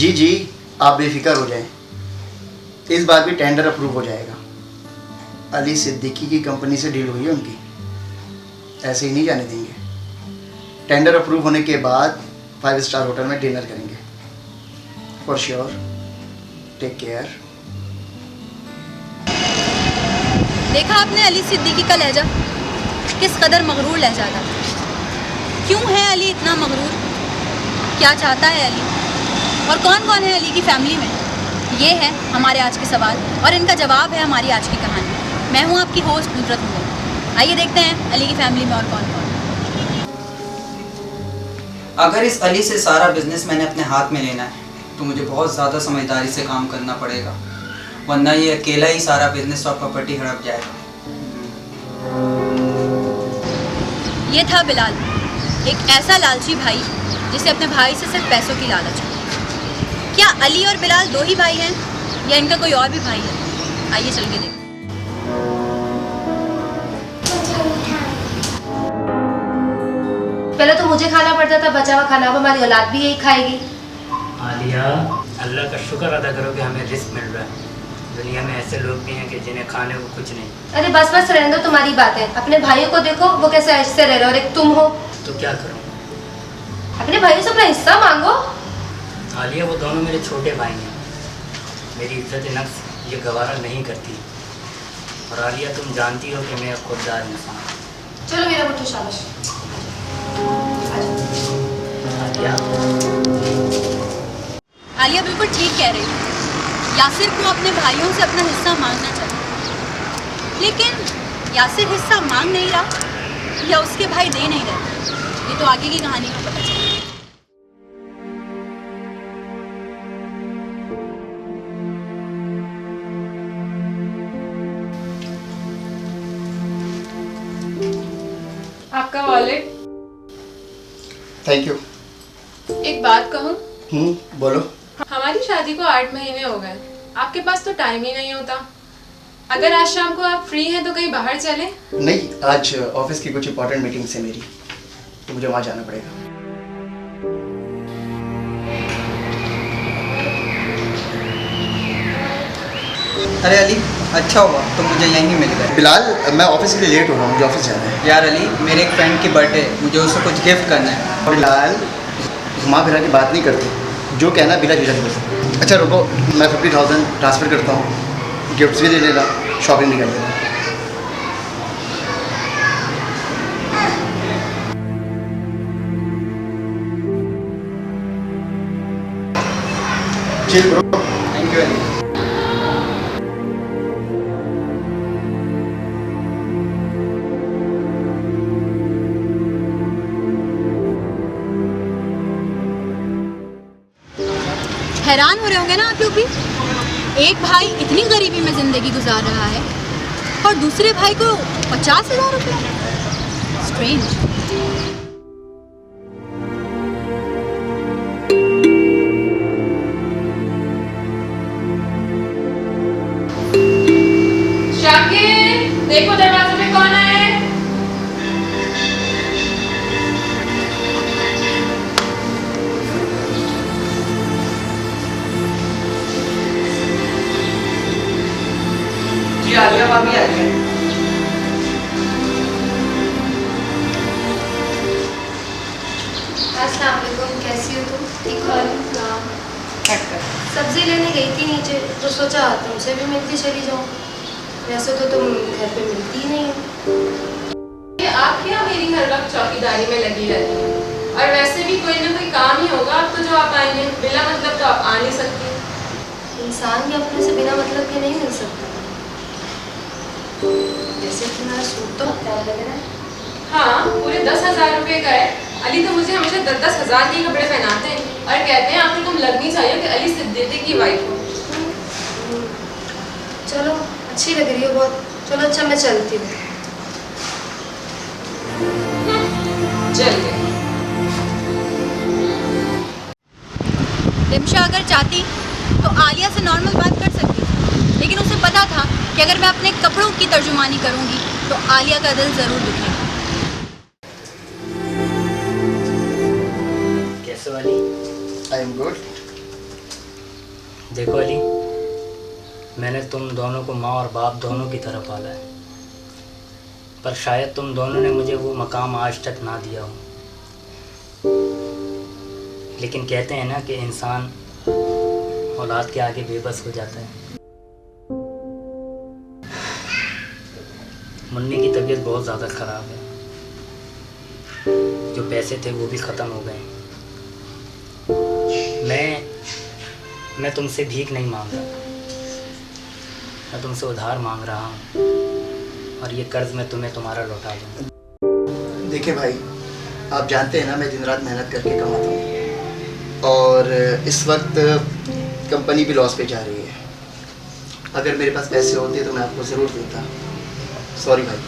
जी जी, आप बेफिक्र हो जाएं, इस बार भी टेंडर अप्रूव हो जाएगा। अली सिद्दीकी की कंपनी से डील हुई है उनकी, ऐसे ही नहीं जाने देंगे। टेंडर अप्रूव होने के बाद 5 स्टार होटल में डिनर करेंगे फॉर श्योर। Take care. देखा आपने अली सिद्दीकी का लहजा, किस कदर मगरूर लहजा था। क्यों है अली इतना मगरूर, क्या चाहता है अली, और कौन कौन है अली की फैमिली में? ये है हमारे आज के सवाल और इनका जवाब है हमारी आज की कहानी। मैं हूँ आपकी होस्ट नुसरत मुगल। आइए देखते हैं अली की फैमिली में और कौन कौन। अगर इस अली से सारा बिजनेस मैंने अपने हाथ में लेना है तो मुझे बहुत ज़्यादा समझदारी से काम करना पड़ेगा, वरना ये अकेला ही सारा बिजनेस और प्रॉपर्टी हड़प जाएगा। ये था बिलाल, एक ऐसा लालची भाई जिसे अपने भाई से सिर्फ पैसों की लालच है। क्या अली और बिलाल दो ही भाई हैं या इनका कोई और भी भाई है? आइए चल के देखते हैं। पहले तो मुझे खाना पड़ता था बचा हुआ खाना, अब हमारी औलाद भी यही खाएगी। आलिया, अल्लाह का शुक्र अदा करो कि हमें रिस्क मिल रहा है। दुनिया में ऐसे लोग भी हैं कि जिन्हें खाने को कुछ नहीं। अरे बस बस रहने दो तुम्हारी बातें, अपने भाइयों को देखो वो कैसे ऐसे रह रहे और एक तुम हो। तो क्या करूं? अपने भाइयों से अपना हिस्सा मांगो। आलिया, वो दोनों मेरे छोटे भाई हैं, मेरी इज्जत नफ्स ये गवारा नहीं करती। और आलिया, तुम जानती हो कि मैं एक खुददार इंसान हूं। चलो मेरा बुट्टू, शाबाश। आलिया बिल्कुल ठीक कह रही है। यासिर को अपने भाइयों से अपना हिस्सा मांगना चाहिए, लेकिन यासिर हिस्सा मांग नहीं रहा या उसके भाई दे नहीं रहे, ये तो आगे की कहानी में पता चलेगा। आपका वॉलेट। Thank you. एक बात कहूँ? बोलो। हमारी शादी को 8 महीने हो गए, आपके पास तो टाइम ही नहीं होता। अगर आज शाम को आप फ्री हैं तो कहीं बाहर चलें? नहीं, आज ऑफिस की कुछ इंपॉर्टेंट मीटिंग्स है मेरी, तो मुझे वहाँ जाना पड़ेगा। अरे अली, अच्छा हुआ तो मुझे यहीं मिल गए। बिलाल, मैं ऑफिस के लिए लेट हो रहा हूँ, मुझे ऑफिस जाना है। यार अली, मेरे एक फ्रेंड की बर्थडे, मुझे उसे कुछ गिफ्ट करना है। बिलाल, घुमा फिरा की बात नहीं करते, जो कहना बिला झिझक बोलो। अच्छा रुको, मैं 50,000 ट्रांसफ़र करता हूँ, गिफ्ट्स भी दे देना, शॉपिंग भी कर देना। Chill bro. Thank you Ali. हैरान हो रहे होंगे ना आप लोग भी, एक भाई इतनी गरीबी में ज़िंदगी गुजार रहा है और दूसरे भाई को 50,000 रुपये। स्ट्रेंज। शाकिर, देखो दरवाजे में कौन है? जी आलिया भाभी आ गई। अस्सलाम वालेकुम, कैसी हो तुम? ठीक हो? सब्जी लेने गई थी नीचे, तो सोचा तुमसे भी मिलती चली जाऊँ। वैसे तो तुम घर पे मिलती ही नहीं हो। आप क्या मेरी हर वक्त चौकीदारी में लगी रहती हैं? और वैसे भी कोई ना कोई काम ही होगा आप तो जो आप आएंगे, बिना मतलब तो आप आ नहीं सकती। इंसान भी अपने से बिना मतलब के नहीं मिल सकता। जैसे तुम्हारा सूट तो प्यारा लग रहा है। हाँ, पूरे 10,000 रुपए का है। अली तो मुझे हमेशा 10-10 हज़ार के कपड़े पहनाते हैं और कहते हैं आपको तुम लगनी चाहिए कि अली सिद्दीकी की वाइफ हो। चलो, अच्छी लग रही हो बहुत। चलो अच्छा, मैं चलती हूँ। चल गए। रिमशा अगर चाहती तो आलिया से नॉर्मल बात कर सकती थी, लेकिन उसे पता था कि अगर मैं अपने कपड़ों की तर्जुमानी करूंगी तो आलिया का दिल ज़रूर दुखेगा। कैसे वाली? I am good. देखो अली, मैंने तुम दोनों को माँ और बाप दोनों की तरह पाला है, पर शायद तुम दोनों ने मुझे वो मकाम आज तक ना दिया हो। लेकिन कहते हैं ना कि इंसान औलाद के आगे बेबस हो जाता है। मुन्नी की तबीयत बहुत ज़्यादा ख़राब है, जो पैसे थे वो भी ख़त्म हो गए। मैं तुमसे भीख नहीं मांग रहा, मैं तुमसे उधार मांग रहा हूँ, और ये कर्ज़ मैं तुम्हें तुम्हारा लौटा दूँगा। देखिए भाई, आप जानते हैं ना मैं दिन रात मेहनत करके कमाता हूँ, और इस वक्त कंपनी भी लॉस पे जा रही है। अगर मेरे पास पैसे होते तो मैं आपको ज़रूर देता। सॉरी भाई।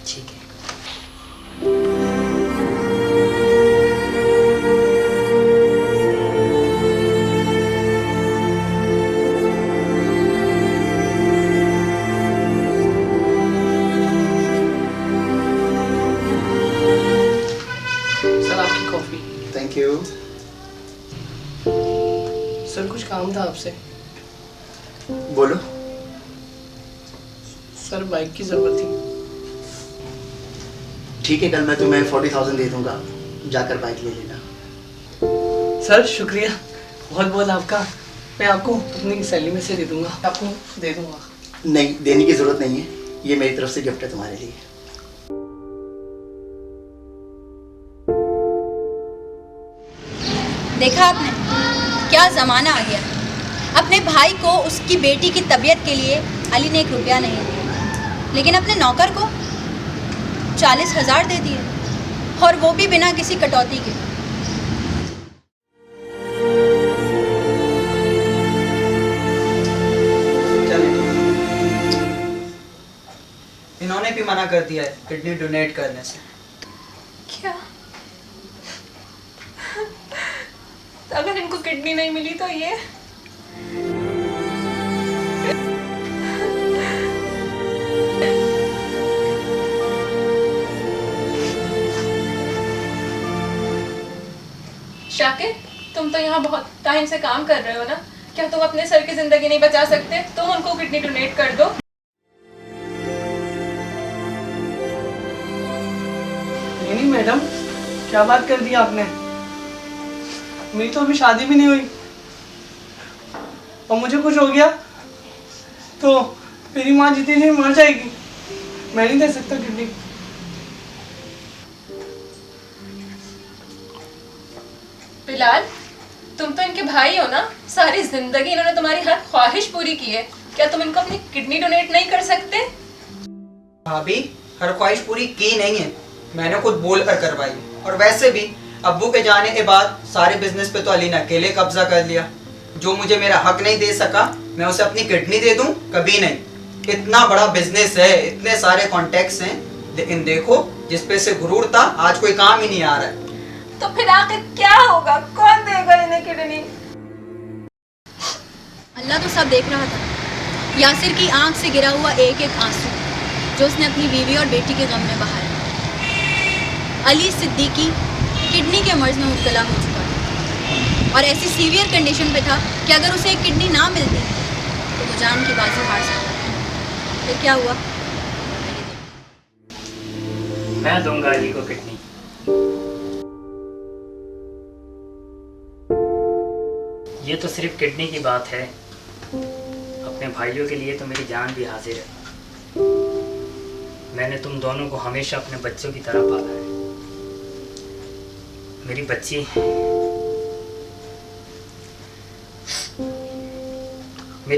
ठीक है। सर आपकी कॉफ़ी। Thank you. सर कुछ काम था आपसे। बोलो। सर बाइक की ज़रूरत थी। ठीक है, कल मैं तुम्हें 40,000 दे दूंगा, जाकर बाइक ले लेना। सर शुक्रिया बहुत बहुत आपका। मैं आपको अपनी सैलरी में से दे दूंगा, आपको दे दूंगा। नहीं, देने की ज़रूरत नहीं है, ये मेरी तरफ से गिफ्ट है तुम्हारे लिए। देखा आपने क्या ज़माना आ गया। अपने भाई को उसकी बेटी की तबीयत के लिए अली ने 1 रुपया नहीं दिया, लेकिन अपने नौकर को 40,000 दे दिए, और वो भी बिना किसी कटौती के। इन्होंने भी मना कर दिया है किडनी डोनेट करने से। क्या? अगर इनको किडनी नहीं मिली तो ये शाकिर, तुम तो यहाँ बहुत टाइम से काम कर रहे हो ना, क्या तुम अपने सर की जिंदगी नहीं बचा सकते? तुम उनको किडनी डोनेट कर दो। नहीं मैडम, क्या बात कर दी आपने। मेरी तो अभी शादी भी नहीं हुई, और मुझे कुछ हो गया तो मेरी माँ जितनी देर मर जाएगी। मैं नहीं दे सकता किडनी। बिलाल, तुम तो इनके भाई हो ना, सारी जिंदगी इन्होंने तुम्हारी हर ख्वाहिश पूरी की है, क्या तुम इनको अपनी किडनी डोनेट नहीं कर सकते? भाभी, हर ख्वाहिश पूरी की नहीं है, मैंने खुद बोल कर करवाई। और वैसे भी अब्बू के जाने के बाद सारे बिजनेस पे तो अली ने अकेले कब्जा कर लिया। जो मुझे मेरा हक नहीं दे सका, मैं उसे अपनी किडनी दे दूं? कभी नहीं। इतना बड़ा बिजनेस है, इतने सारे कॉन्टेक्ट्स हैं, लेकिन देखो जिस पे से गुरूर था आज कोई काम ही नहीं आ रहा है। तो फिर आखिर क्या होगा? कौन देगा इन्हें किडनी? अल्लाह तो सब देख रहा था। यासिर की आंख से गिरा हुआ एक एक आंसू जो उसने अपनी बीवी और बेटी के गम में बहाया। अली सिद्दीकी किडनी के मर्ज में मुब्तला हो चुका था, और ऐसी सीवियर कंडीशन पे था कि अगर उसे एक किडनी ना मिलती तो वो जान की बाजी हार सकता था। फिर क्या हुआ? मैं दूंगा अली को किडनी। ये तो सिर्फ किडनी की बात है, अपने भाइयों के लिए तो मेरी जान भी हाजिर है। मैंने तुम दोनों को हमेशा अपने बच्चों की तरह पाला है। मेरी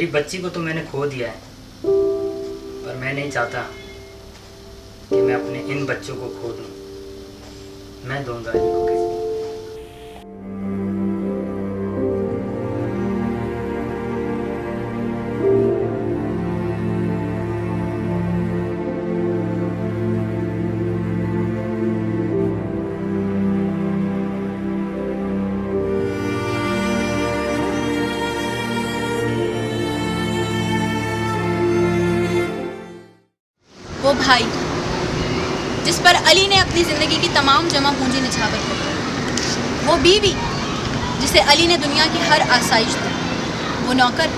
बच्ची को तो मैंने खो दिया है, पर मैं नहीं चाहता कि मैं अपने इन बच्चों को खो दूं। मैं दूंगा अली को किडनी। वो भाई जिस पर अली ने अपनी ज़िंदगी की तमाम जमा पूंजी निछावर कर दी। वो बीवी जिसे अली ने दुनिया की हर आसाइश दी। वो नौकर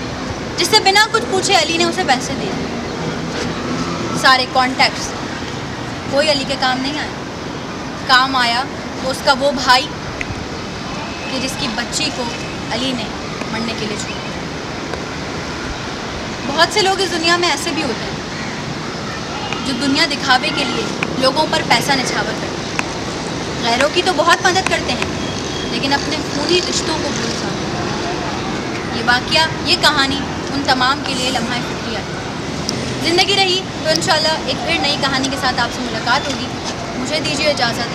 जिससे बिना कुछ पूछे अली ने उसे पैसे दे दिए। सारे कॉन्टैक्ट्स कोई अली के काम नहीं आया। काम आया तो उसका वो भाई कि जिसकी बच्ची को अली ने मरने के लिए छोड़ा। बहुत से लोग इस दुनिया में ऐसे भी होते हैं जो दुनिया दिखावे के लिए लोगों पर पैसा निछावर करते हैं। गैरों की तो बहुत मदद करते हैं लेकिन अपने खूनी रिश्तों को भूल जाते हैं। ये वाकया, ये कहानी उन तमाम के लिए लम्हा फिक्रिया है। ज़िंदगी रही तो इंशाल्लाह एक फिर नई कहानी के साथ आपसे मुलाकात होगी। मुझे दीजिए इजाज़त।